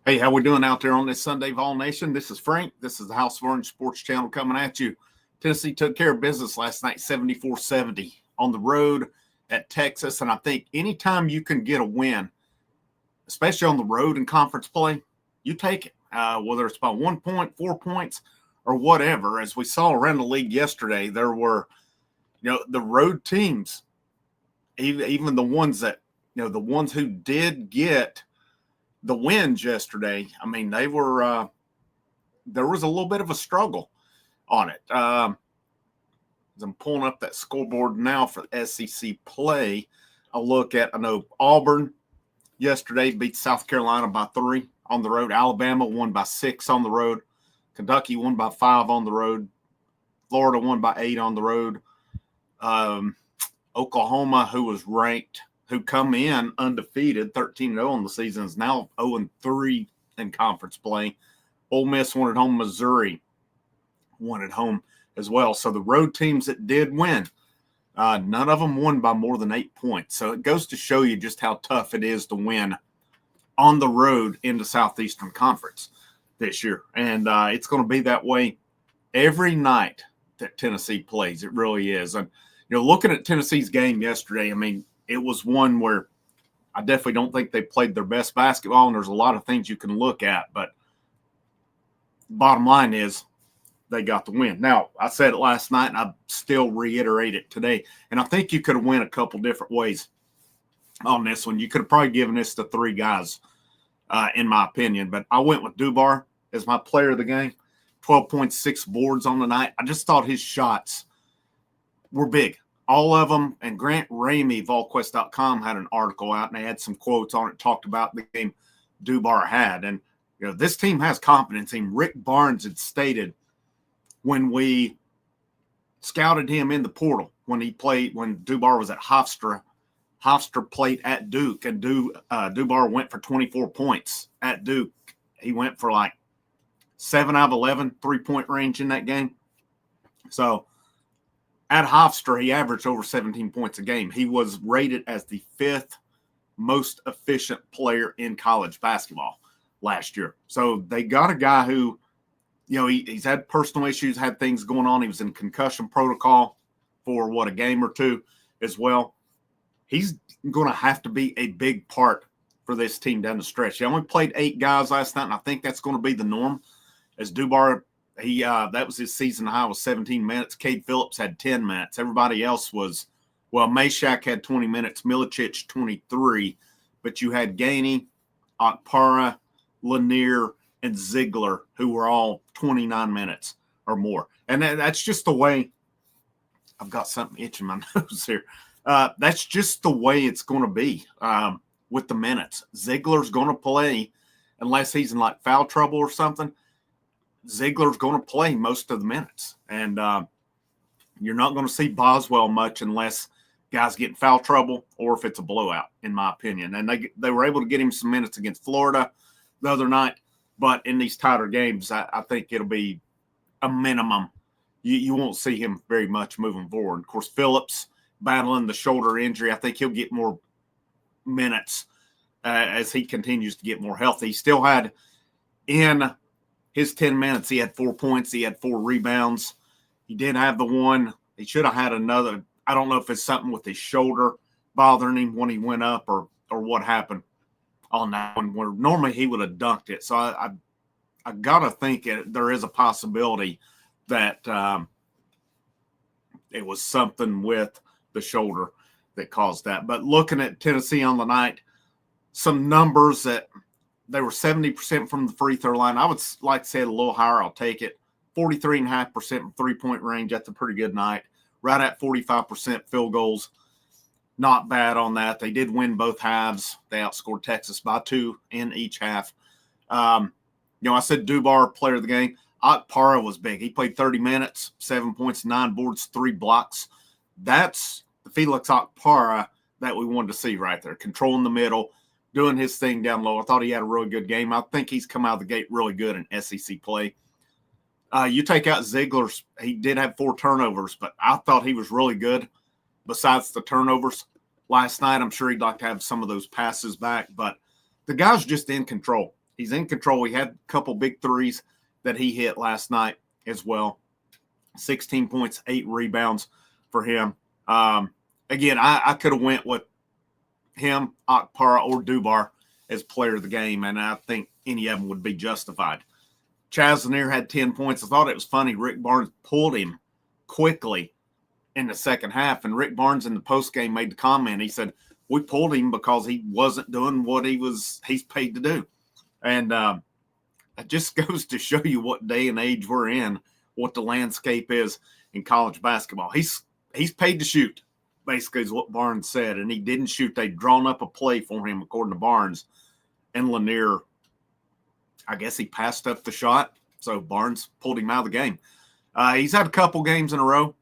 Hey, how we doing out there on this Sunday, Vol Nation? This is Frank. This is the House of Orange Sports Channel coming at you. Tennessee took care of business last night, 74-70 on the road at Texas. And I think anytime you can get a win, especially on the road in conference play, you take it, whether it's by 1 point, 4 points, or whatever. As we saw around the league yesterday, there were, the road teams, even the ones that, the ones who did get the wins yesterday. I mean, they were there was a little bit of a struggle on it. As I'm pulling up that scoreboard now for SEC play, I know Auburn yesterday beat South Carolina by 3 on the road. Alabama won by 6 on the road. Kentucky won by 5 on the road. Florida won by 8 on the road. Oklahoma, who was ranked, who come in undefeated, 13-0 on the season, is now 0-3 in conference play. Ole Miss won at home. Missouri won at home as well. So the road teams that did win, none of them won by more than 8 points. So it goes to show you just how tough it is to win on the road in the Southeastern Conference this year. And it's going to be that way every night that Tennessee plays. It really is. And, looking at Tennessee's game yesterday, I mean, it was one where I definitely don't think they played their best basketball, and there's a lot of things you can look at. But bottom line is they got the win. Now, I said it last night, and I still reiterate it today. And I think you could have went a couple different ways on this one. You could have probably given this to 3 guys, in my opinion. But I went with Dubar as my player of the game, 12.6 boards on the night. I just thought his shots were big. All of them. And Grant Ramey, VolQuest.com, had an article out, and they had some quotes on it, talked about the game Dubar had. And, this team has confidence. And Rick Barnes had stated when we scouted him in the portal, when Dubar was at Hofstra played at Duke, and Dubar went for 24 points at Duke. He went for like 7 out of 11 3-point range in that game. So at Hofstra, he averaged over 17 points a game. He was rated as the 5th most efficient player in college basketball last year. So they got a guy who, he's had personal issues, had things going on. He was in concussion protocol for, a game or two as well. He's going to have to be a big part for this team down the stretch. He only played 8 guys last night, and I think that's going to be the norm. As Dubar, that was his season high, was 17 minutes. Cade Phillips had 10 minutes. Everybody else was, Meshack had 20 minutes, Milicic 23, but you had Gainey, Okpara, Lanier, and Ziegler, who were all 29 minutes or more. And that's just the way – I've got something itching my nose here. That's just the way it's going to be with the minutes. Ziegler's going to play unless he's in like foul trouble or something. Ziegler's going to play most of the minutes. And you're not going to see Boswell much unless guys get in foul trouble or if it's a blowout, in my opinion. And they were able to get him some minutes against Florida the other night. But in these tighter games, I think it'll be a minimum. You won't see him very much moving forward. Of course, Phillips battling the shoulder injury. I think he'll get more minutes as he continues to get more healthy. He still had in his 10 minutes, he had 4 points. He had 4 rebounds. He did have the one. He should have had another. I don't know if it's something with his shoulder bothering him when he went up or what happened on that one, where normally he would have dunked it. So I got to think there is a possibility that it was something with the shoulder that caused that. But looking at Tennessee on the night, some numbers that they were 70% from the free throw line. I would like to say it a little higher. I'll take it. 43.5% from 3-point range. That's a pretty good night. Right at 45% field goals. Not bad on that. They did win both halves. They outscored Texas by 2 in each half. I said Dubar, player of the game. Okpara was big. He played 30 minutes, 7 points, 9 boards, 3 blocks. That's the Felix Okpara that we wanted to see right there. Controlling the middle, doing his thing down low. I thought he had a really good game. I think he's come out of the gate really good in SEC play. You take out Ziegler's, he did have 4 turnovers, but I thought he was really good besides the turnovers last night. I'm sure he'd like to have some of those passes back, but the guy's just in control. He's in control. He had a couple big threes that he hit last night as well. 16 points, 8 rebounds for him. Again, I could have went with him, Akpara, or Dubar as player of the game, and I think any of them would be justified. Chaz Lanier had 10 points. I thought it was funny. Rick Barnes pulled him quickly in the second half, and Rick Barnes in the postgame made the comment. He said, we pulled him because he wasn't doing what he's paid to do. And it just goes to show you what day and age we're in, what the landscape is in college basketball. He's paid to shoot, basically, is what Barnes said, and he didn't shoot. They'd drawn up a play for him, according to Barnes, and Lanier, I guess he passed up the shot, so Barnes pulled him out of the game. He's had a couple games in a row,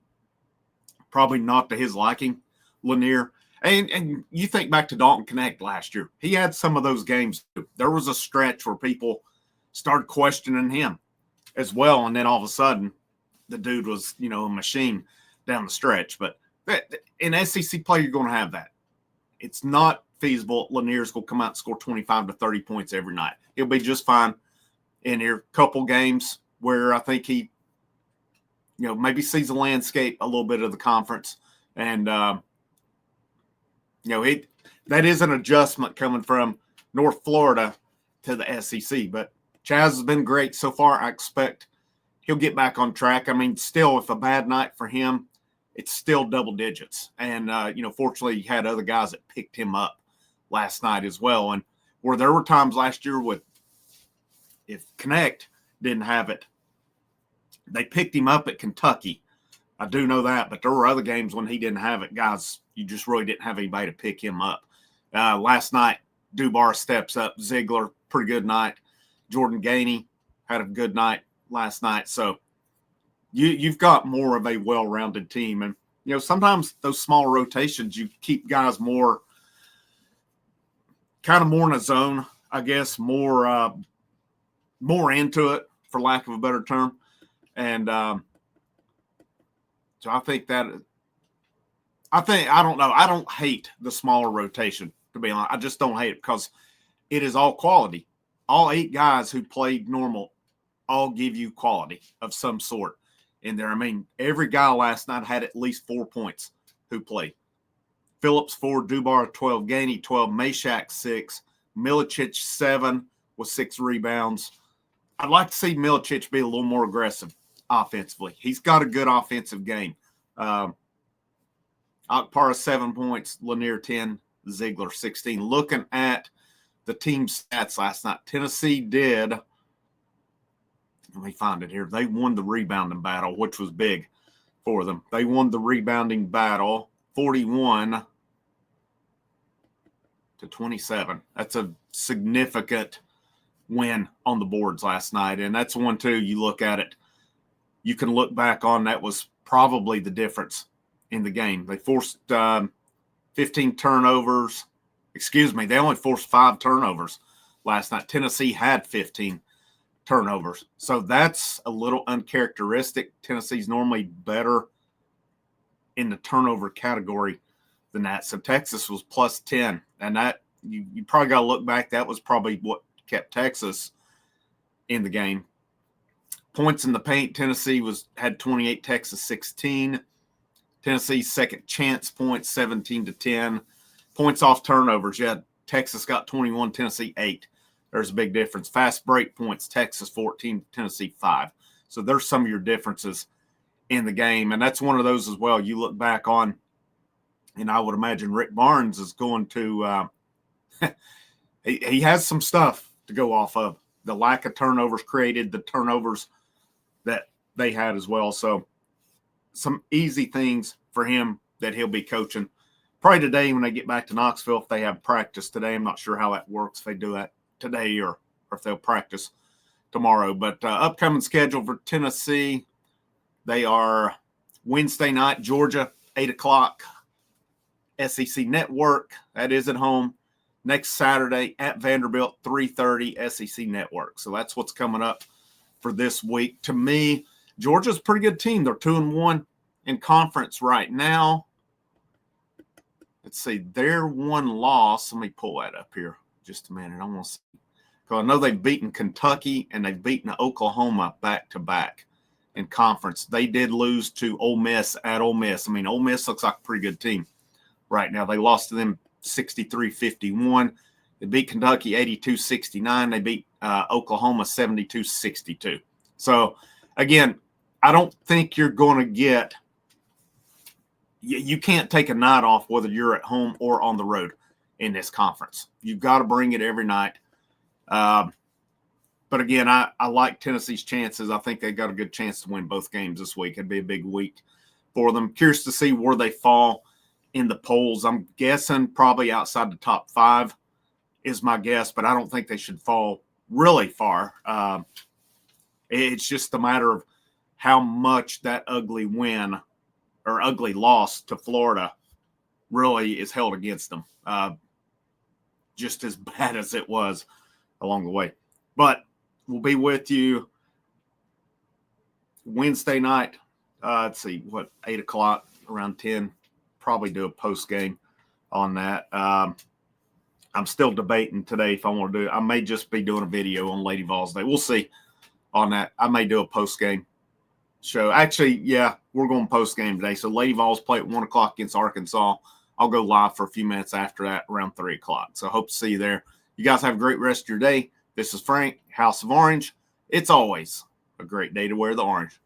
probably not to his liking, Lanier. And you think back to Dalton Connect last year. He had some of those games. There was a stretch where people started questioning him as well, and then all of a sudden, the dude was, a machine down the stretch. But in SEC play, you're going to have that. It's not feasible. Lanier's going to come out and score 25 to 30 points every night. He'll be just fine in here. Couple games where I think he, maybe sees the landscape a little bit of the conference. And, that is an adjustment coming from North Florida to the SEC. But Chaz has been great so far. I expect he'll get back on track. I mean, still, if a bad night for him, it's still double digits. And, fortunately, he had other guys that picked him up last night as well. And where there were times last year if Connect didn't have it, they picked him up at Kentucky. I do know that, but there were other games when he didn't have it. Guys, you just really didn't have anybody to pick him up. Last night, Dubar steps up. Ziegler, pretty good night. Jordan Gainey had a good night last night. So you've got more of a well-rounded team. And, sometimes those small rotations, you keep guys more in a zone, I guess, more into it, for lack of a better term. And so I think I don't know. I don't hate the smaller rotation, to be honest. I just don't hate it because it is all quality. All 8 guys who played normal all give you quality of some sort in there. I mean, every guy last night had at least 4 points who played. Phillips 4, Dubar 12, Gainey 12, Mashak 6, Milicic 7 with 6 rebounds. I'd like to see Milicic be a little more aggressive offensively. He's got a good offensive game. Akpara 7 points, Lanier 10, Ziegler 16. Looking at the team stats last night, Tennessee did, let me find it here. They won the rebounding battle, which was big for them. They won the rebounding battle 41 to 27. That's a significant win on the boards last night. And that's one, too, you look at it, you can look back on, that was probably the difference in the game. They forced 15 turnovers. They only forced 5 turnovers last night. Tennessee had 15 turnovers. So that's a little uncharacteristic. Tennessee's normally better in the turnover category than that. So Texas was plus 10. And that you probably got to look back. That was probably what kept Texas in the game. Points in the paint, Tennessee had 28, Texas 16. Tennessee's second chance points, 17 to 10. Points off turnovers, Texas got 21, Tennessee 8. There's a big difference. Fast break points, Texas 14, Tennessee 5. So there's some of your differences in the game. And that's one of those as well. You look back on, and I would imagine Rick Barnes is going to he has some stuff to go off of. The lack of turnovers created the turnovers that they had as well. So some easy things for him that he'll be coaching. Probably today when they get back to Knoxville, if they have practice today. I'm not sure how that works, if they do that today or if they'll practice tomorrow. But upcoming schedule for Tennessee, they are Wednesday night, Georgia, 8 o'clock, SEC Network. That is at home. Next Saturday at Vanderbilt, 3:30, SEC Network. So that's what's coming up for this week. To me, Georgia's a pretty good team. They're 2-1 in conference right now. Let's see, their one loss. Let me pull that up here just a minute. I want to see. Because I know they've beaten Kentucky and they've beaten Oklahoma back-to-back in conference. They did lose to Ole Miss at Ole Miss. I mean, Ole Miss looks like a pretty good team right now. They lost to them 63-51. They beat Kentucky 82-69. They beat Oklahoma 72-62. So, again, I don't think you're going to get – you can't take a night off whether you're at home or on the road in this conference. You've got to bring it every night. But, again, I like Tennessee's chances. I think they got a good chance to win both games this week. It'd be a big week for them. Curious to see where they fall in the polls. I'm guessing probably outside the top 5 is my guess, but I don't think they should fall really far. It's just a matter of how much that ugly win or ugly loss to Florida really is held against them, just as bad as it was along the way. But we'll be with you Wednesday night. Let's see, 8 o'clock, around 10. Probably do a post game on that. I'm still debating today if I want to do it. I may just be doing a video on Lady Vols Day. We'll see on that. I may do a post game show. Actually, yeah, we're going post game today. So Lady Vols play at 1 o'clock against Arkansas. I'll go live for a few minutes after that, around 3 o'clock. So hope to see you there. You guys have a great rest of your day. This is Frank, House of Orange. It's always a great day to wear the orange.